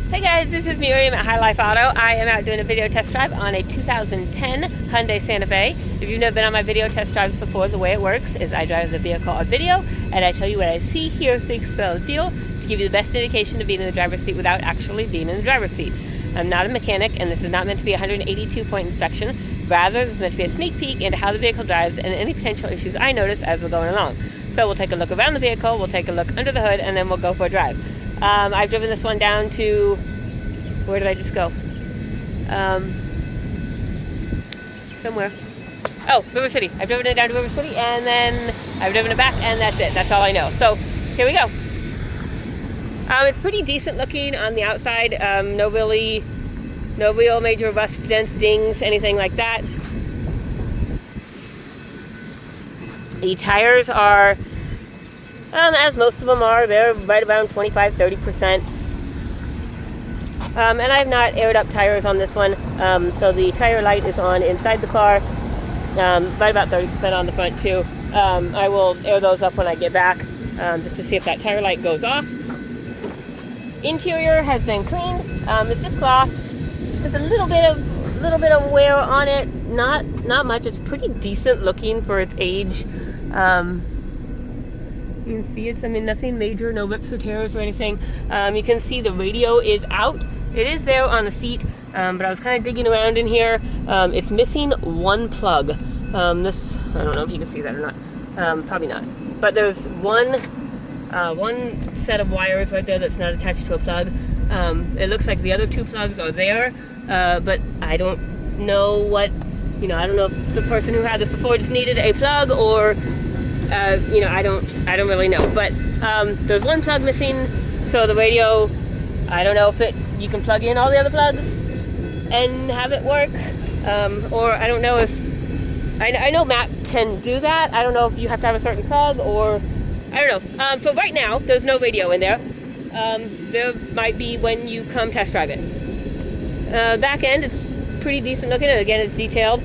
Hey guys, this is Miriam at High Life Auto. I am out doing a video test drive on a 2010 Hyundai Santa Fe. If you've never been on my video test drives before, the way it works is I drive the vehicle on video and I tell you what I see, hear, think, smell, and feel to give you the best indication of being in the driver's seat without actually being in the driver's seat. I'm not a mechanic and this is not meant to be a 182-point inspection. Rather, this is meant to be a sneak peek into how the vehicle drives and any potential issues I notice as we're going along. So we'll take a look around the vehicle, we'll take a look under the hood, and then we'll go for a drive. I've driven this one down to, where did I just go? Somewhere. Oh, River City. I've driven it down to River City, and then I've driven it back, and that's it. That's all I know. So, here we go. It's pretty decent looking on the outside. No real major rust, dents, dings, anything like that. The tires are, as most of them are, they're right around 25-30%. And I have not aired up tires on this one, so the tire light is on inside the car, right about 30% on the front too. I will air those up when I get back, just to see if that tire light goes off. Interior has been cleaned. It's just cloth. There's a little bit of wear on it. Not much. It's pretty decent looking for its age. You can see it's, nothing major, no rips or tears or anything. You can see the radio is out. It is there on the seat, but I was kind of digging around in here. It's missing one plug. I don't know if you can see that or not. Probably not. But there's one set of wires right there that's not attached to a plug. It looks like the other two plugs are there, but I don't know what, I don't know if the person who had this before just needed a plug or, I don't really know. But there's one plug missing, so the radio, I don't know if you can plug in all the other plugs and have it work, or I don't know if, I know Matt can do that. I don't know if you have to have a certain plug or, I don't know. So right now, there's no radio in there. There might be when you come test drive it. Back end, it's pretty decent looking, and again, it's detailed.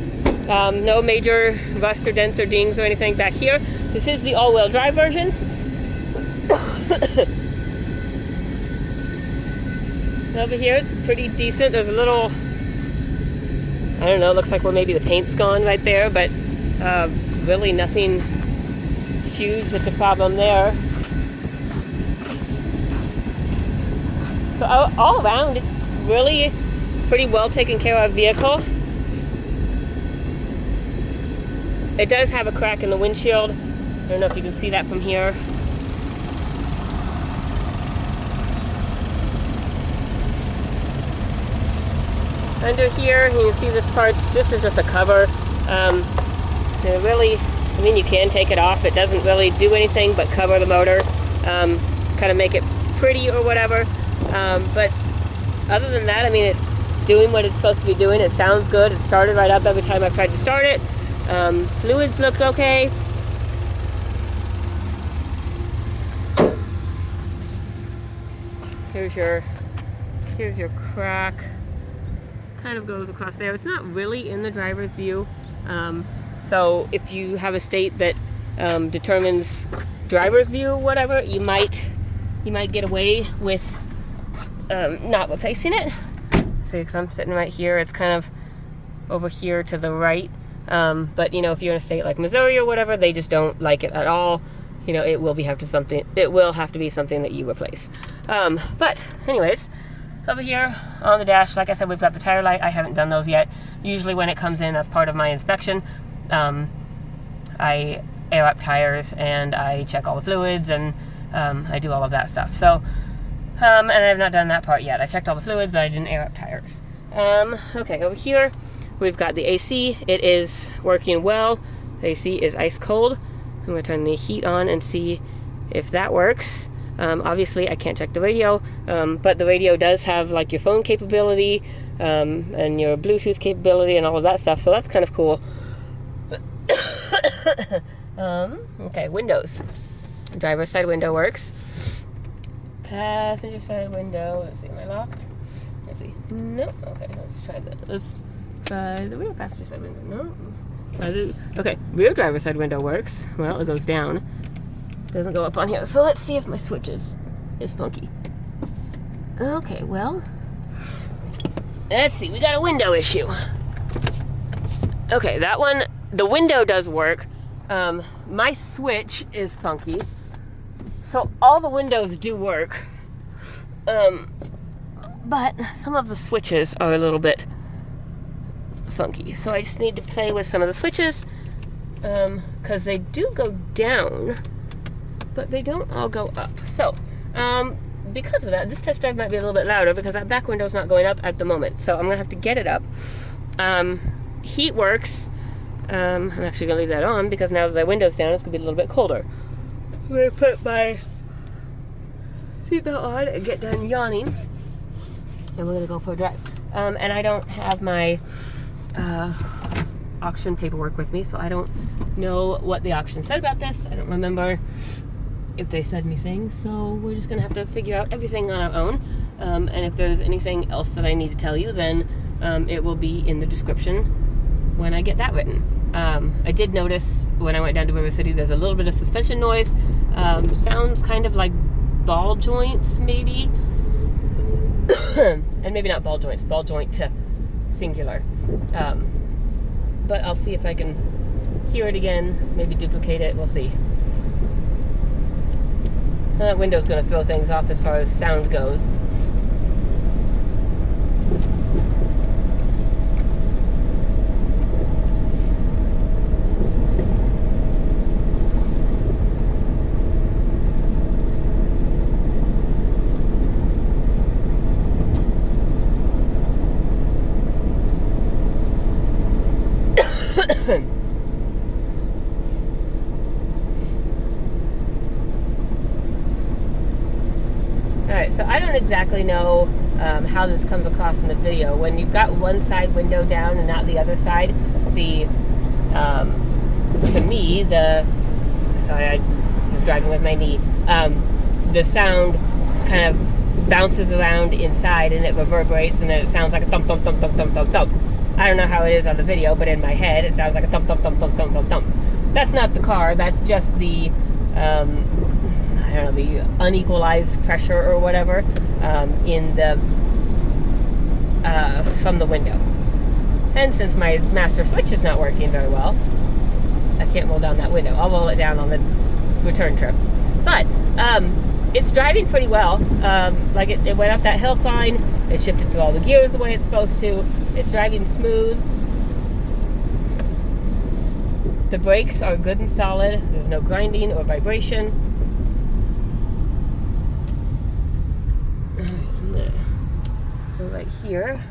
No major rust or dents or dings or anything back here. This is the all-wheel drive version. Over here, it's pretty decent. There's a little, I don't know, it looks like where maybe the paint's gone right there, but really nothing huge that's a problem there. So all around, it's really pretty well taken care of vehicle. It does have a crack in the windshield. I don't know if you can see that from here. Under here, you can see this part. This is just a cover. You can take it off. It doesn't really do anything but cover the motor, kind of make it pretty or whatever. But other than that, it's doing what it's supposed to be doing. It sounds good. It started right up every time I've tried to start it. Fluids looked okay. Here's your crack. Kind of goes across there. It's not really in the driver's view. So if you have a state that determines driver's view, whatever, you might get away with not replacing it. See, because I'm sitting right here, it's kind of over here to the right. But if you're in a state like Missouri or whatever, they just don't like it at all. It will have to be something that you replace. But anyways, over here on the dash, like I said, we've got the tire light. I haven't done those yet. Usually when it comes in as part of my inspection, I air up tires and I check all the fluids and I do all of that stuff. So, and I have not done that part yet. I checked all the fluids, but I didn't air up tires. Okay, over here, we've got the AC. It is working well. The AC is ice cold. I'm going to turn the heat on and see if that works. Obviously, I can't check the radio, but the radio does have like your phone capability and your Bluetooth capability and all of that stuff, so that's kind of cool. Okay, windows. Driver's side window works. Passenger side window. Let's see, am I locked? Let's see. No. Okay, let's try that. Let's try the rear passenger side window. No. Okay, rear driver's side window works. Well, it goes down. Doesn't go up on here. So let's see if my switch is funky. Okay, well, let's see, we got a window issue. Okay, that one, the window does work. My switch is funky. So all the windows do work. But some of the switches are a little bit funky. So I just need to play with some of the switches, because they do go down, but they don't all go up. So, because of that, this test drive might be a little bit louder because that back window's not going up at the moment. So I'm gonna have to get it up. Heat works. I'm actually gonna leave that on because now that the window's down, it's gonna be a little bit colder. I'm gonna put my seatbelt on and get done yawning, and we're gonna go for a drive. And I don't have my auction paperwork with me, so I don't know what the auction said about this. I don't remember if they said anything, so we're just gonna have to figure out everything on our own. And if there's anything else that I need to tell you, then it will be in the description when I get that written. I did notice when I went down to River City, there's a little bit of suspension noise. Sounds kind of like ball joints, maybe. And maybe not ball joints, ball joint to singular. But I'll see if I can hear it again, maybe duplicate it, we'll see. That window's gonna throw things off as far as sound goes. Alright, so I don't exactly know how this comes across in the video. When you've got one side window down and not the other side, to me, sorry, I was driving with my knee, the sound kind of bounces around inside and it reverberates, and then it sounds like a thump, thump, thump, thump, thump, thump, thump. I don't know how it is on the video, but in my head it sounds like a thump, thump, thump, thump, thump, thump, thump. That's not the car, that's just the, I don't know, the unequalized pressure or whatever in the, from the window. And since my master switch is not working very well, I can't roll down that window. I'll roll it down on the return trip. But it's driving pretty well. Like it went up that hill fine. It shifted through all the gears the way it's supposed to. It's driving smooth. The brakes are good and solid. There's no grinding or vibration. Alright, I'm gonna go right here.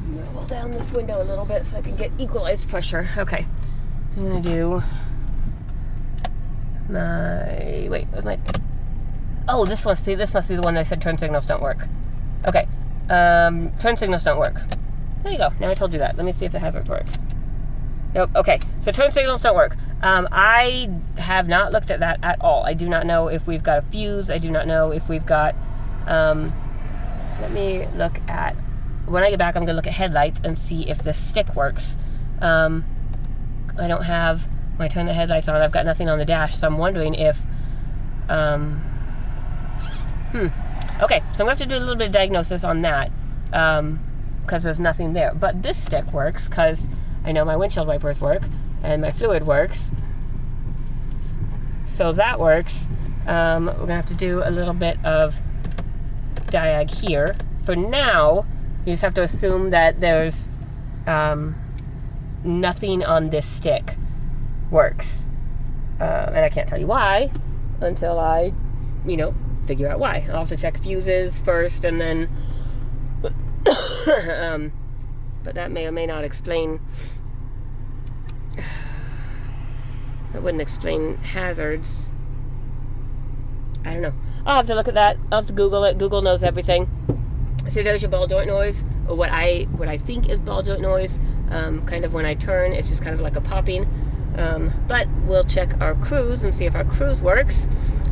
I'm gonna roll down this window a little bit so I can get equalized pressure. Okay. I'm gonna do my, wait, where's my, oh, this must be the one that I said turn signals don't work. Okay, turn signals don't work. There you go, now I told you that. Let me see if the hazards work. Nope, okay, so turn signals don't work. I have not looked at that at all. I do not know if we've got a fuse. I do not know if we've got, let me look at, when I get back I'm gonna look at headlights and see if this stick works. I don't have, when I turn the headlights on, I've got nothing on the dash, so I'm wondering if, okay, so I'm gonna have to do a little bit of diagnosis on that, because there's nothing there. But this stick works, because I know my windshield wipers work, and my fluid works, so that works. We're gonna have to do a little bit of diag here. For now, you just have to assume that there's, nothing on this stick works. And I can't tell you why until I, figure out why. I'll have to check fuses first and then, but that may or may not explain, that wouldn't explain hazards. I don't know. I'll have to look at that. I'll have to Google it. Google knows everything. See, there's your ball joint noise, or what I think is ball joint noise. Kind of when I turn, it's just kind of like a popping. But we'll check our cruise and see if our cruise works.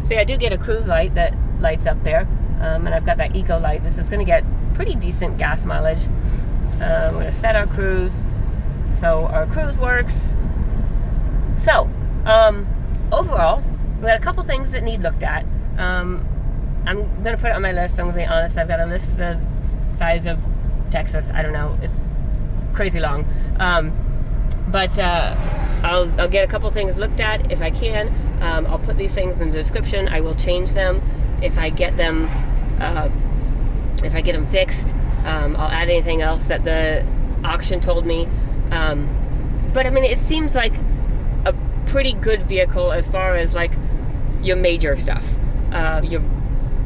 So yeah, I do get a cruise light that lights up there, and I've got that eco light. This is going to get pretty decent gas mileage. We're going to set our cruise so our cruise works. So overall, we got a couple things that need looked at. I'm going to put it on my list. I'm going to be honest. I've got a list the size of Texas. I don't know. It's crazy long. But I'll get a couple things looked at if I can. I'll put these things in the description. I will change them if I get them fixed. I'll add anything else that the auction told me. But I mean, it seems like a pretty good vehicle as far as like your major stuff.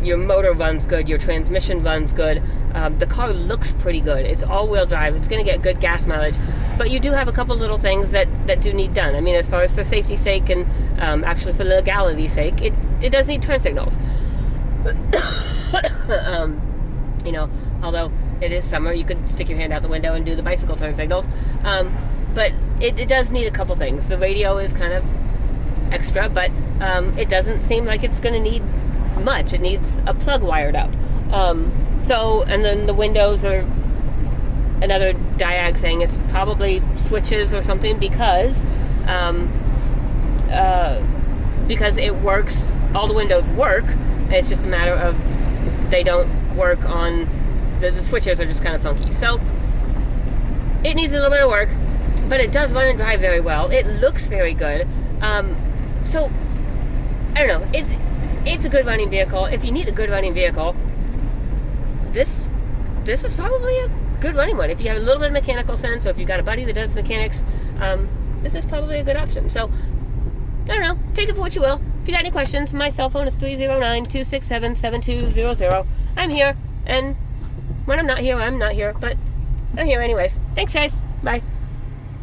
Your motor runs good, your transmission runs good. The car looks pretty good. It's all-wheel drive. It's going to get good gas mileage. But you do have a couple little things that do need done. I mean, as far as for safety's sake and actually for legality's sake, it does need turn signals. You know, although it is summer, you could stick your hand out the window and do the bicycle turn signals. But it does need a couple things. The radio is kind of extra, but it doesn't seem like it's going to need much. It needs a plug wired up. And then the windows are another diag thing. It's probably switches or something because it works. All the windows work. It's just a matter of they don't work on the switches are just kind of funky. So it needs a little bit of work, but it does run and drive very well. It looks very good. So I don't know. It's a good running vehicle. If you need a good running vehicle, this is probably a good running one. If you have a little bit of mechanical sense, or if you've got a buddy that does mechanics, this is probably a good option. So I don't know. Take it for what you will. If you got any questions, my cell phone is 309-267-7200. I'm here, and when I'm not here, I'm not here, but I'm here anyways. Thanks, guys. Bye.